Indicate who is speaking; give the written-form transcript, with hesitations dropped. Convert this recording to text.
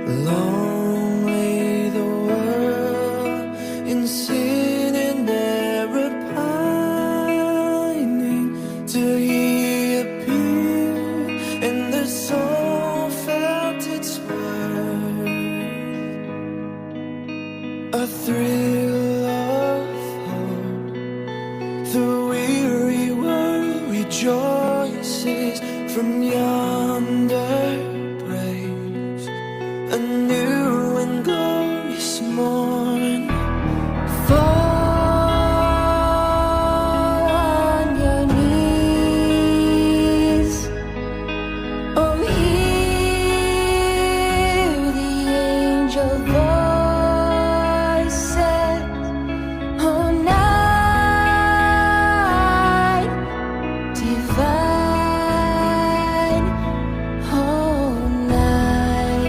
Speaker 1: Long lay the world in sin and error pining, till He appeared and the soul felt its worth. A thrill of hope, the weary world rejoices from yonder praise. A new